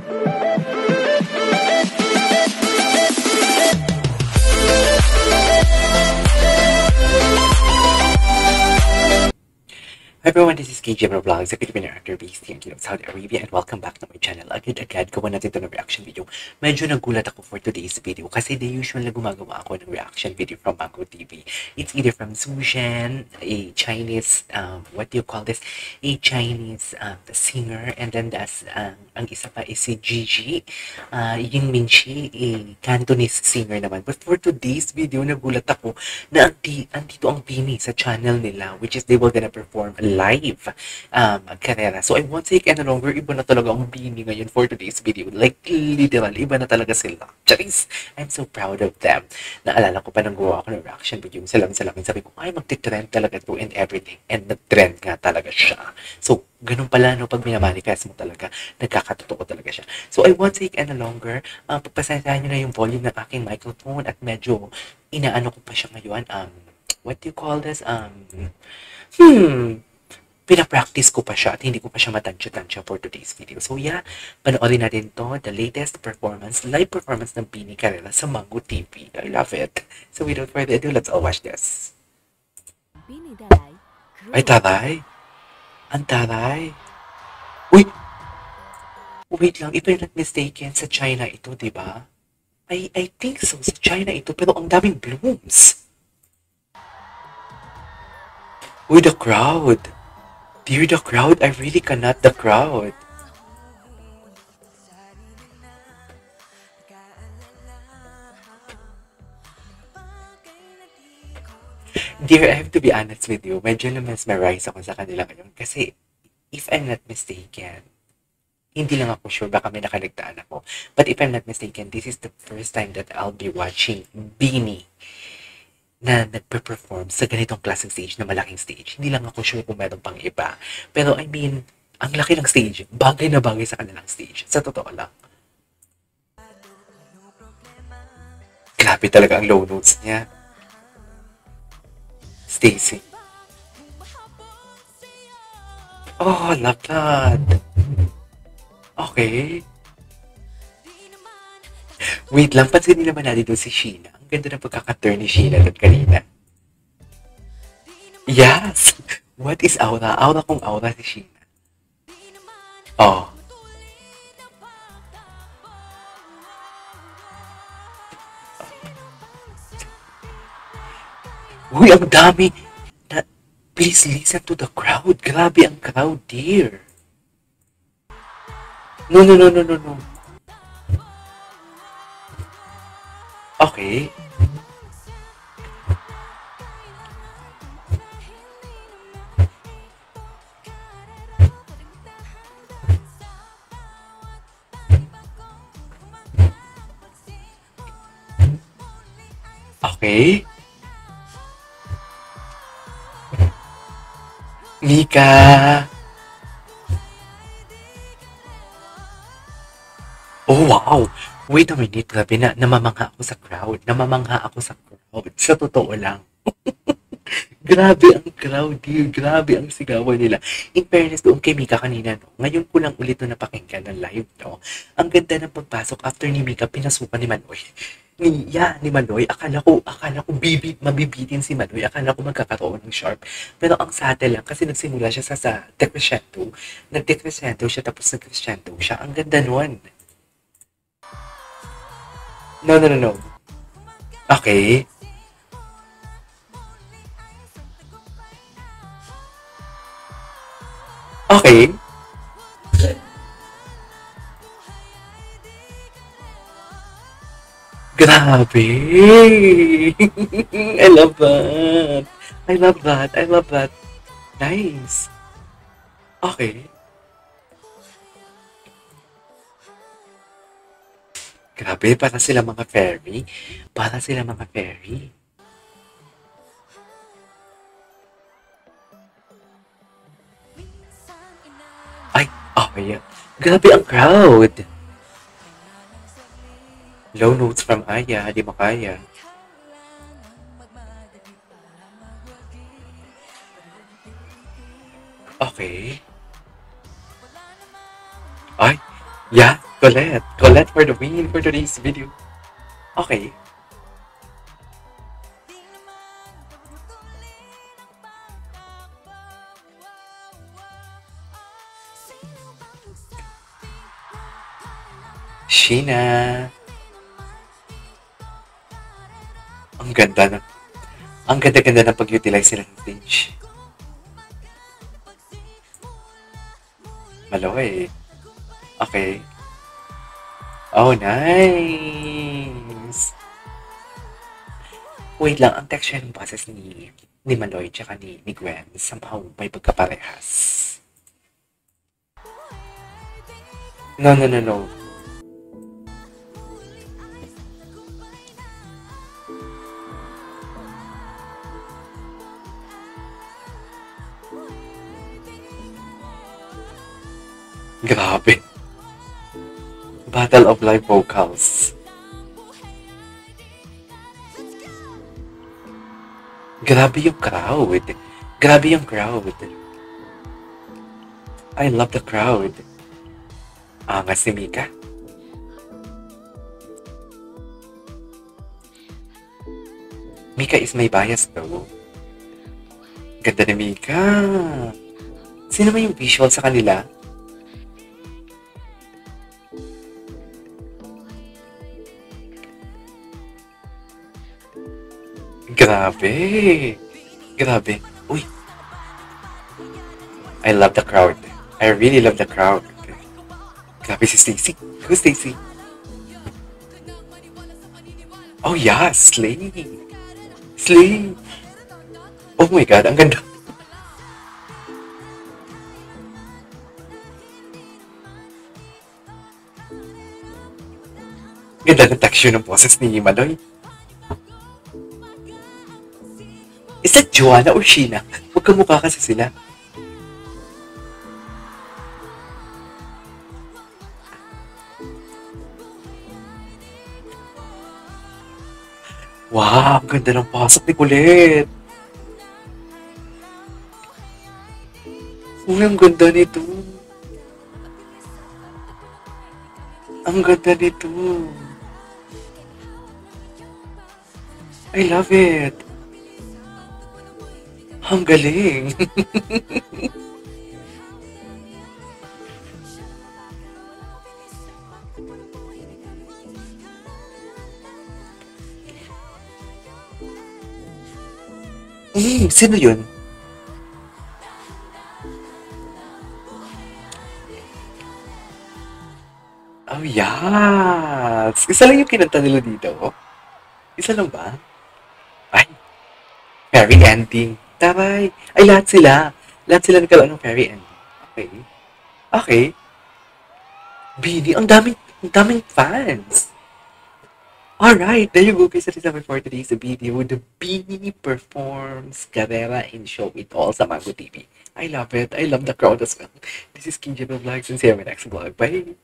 Hi everyone, this is KGM Vlogs, a Filipino actor based here in Saudi Arabia, and welcome back to my channel. Agad-agad, gawa natin ito ng reaction video. Medyo nagulat ako for today's video kasi the usual na gumagawa ako ng reaction video from Mango TV. It's either from Sushan, a Chinese, what do you call this? A Chinese singer, and then that's, ang isa pa is si Gigi, Ying Minshi, a Cantonese singer naman. But for today's video, nagulat ako na andito ang Bini sa channel nila, which is they were gonna perform live karera. So I won't take any longer. Iba na talaga ang Bini ngayon for today's video. Like, literal, iba na talaga sila. Charis! I'm so proud of them. Naalala ko pa nang gawa ako ng reaction video. Salam-salamin. Sabi ko, ay, magti-trend talaga to and everything. And nag-trend nga talaga siya. So, ganun pala, no, pag minamanifest mo talaga, nagkakatotoo talaga siya. So, I won't take any longer. Pagpasensahan nyo na yung volume ng aking microphone at medyo inaano ko pa siya ngayon. What do you call this? Pinapractice ko pa siya at hindi ko pa siya matansya-tansya for today's video. So yeah, panoorin natin to, the latest performance, live performance ng Bini Karela sa Mango TV. I love it. So without further ado, let's all watch this. Ay, taray! Ang taray! Uy! Wait lang, if I'm not mistaken, sa China ito, di ba? I think so, sa China ito, pero ang daming blooms. Uy, the crowd! Dear the crowd, I really cannot the crowd. Dear, I have to be honest with you, medyo na-mesmerize ako sa kanila ngayon. Kasi, if I'm not mistaken, hindi lang ako sure, baka may nakaligtaan ako. But if I'm not mistaken, this is the first time that I'll be watching Bini na nagpe-perform sa ganitong klaseng stage, na malaking stage. Hindi lang ako sure kung meron pang iba. Pero I mean, ang laki ng stage. Bagay na bagay sa kanilang stage. Sa totoo lang. Grabe talaga ang low notes niya. Stacy. Oh, love that. Okay. Wait lang, pansinin naman natin doon si Sheena. Ang ganda ng pagkakaturn ni Sheena doon kanina. Yes! What is aura? Aura kong aura si Sheena. Oh. Uy, ang dami! Please listen to the crowd. Grabe ang crowd, dear. No. Okay. Okay. Mika. Oh, wow. Wait a minute, grabe na. Namamangha ako sa crowd. Sa totoo lang. Grabe ang crowd, dear. Grabe ang sigawan nila. In fairness doon kay Mika kanina, no? Ngayon ko lang ulit na napakinggan ng live, no? Ang ganda ng pagpasok after ni Mika, pinasukan ni Manoy. Ni Manoy, akala ko mabibitin si Manoy. Akala ko magkakaroon ng sharp. Pero ang subtle lang, kasi nagsimula siya sa decrescendo. Nag-decrescendo siya, tapos nag-crescendo siya. Ang ganda nun. No. Okay. Okay. Grabe. I love that. Nice. Okay. Grabe, para sila mga fairy. Ay, okay. Grabe ang crowd. Low notes from Aya, di makaya. Okay. Ay, yeah. Colette. Colette for the win for today's video. Okay. Sheena. Ang ganda na. Ang ganda-ganda ng pag-utilize nila ng stage. Maloy. Okay. Oh, nice. Wait lang, ang texture ng boses ni Maloy tsaka ni Gwen somehow may pagkaparehas. No, no, no, no. Grabe. Battle of live vocals. Grabe yung crowd. Grabe yung crowd. I love the crowd. Angas si Mika. Mika is my bias though. Ganda ni Mika. Sino ba yung visual sa kanila? Grabe. Grabe. Uy. I love the crowd. I really love the crowd. Grabe si Stacy. Who's Stacy? Oh yeah, Slay. Slay. Oh my God, ang ganda. Ganda ng texture ng boses ni Maloy. Is that Joanna or Sheena? Magkamukha kasi sila. Wow, ang ganda ng pasok ni Colette. Uy, ang ganda nito. Ang ganda nito. I love it. Ang galing. Sino yun? Oh, yes! Isa lang yung kinanta nila dito. Isa lang ba? Ay, fairy ending. Taray! Ay, lahat sila. Lahat sila nagkaroon ng fairy ending. Okay. Okay. Bini, ang daming fans. Alright, there you go guys. That is our for today's video. The Bini performs Carrera in Show It All sa Mango TV. I love it. I love the crowd as well. This is King Jebel Vlogs and see you in my next vlog. Bye!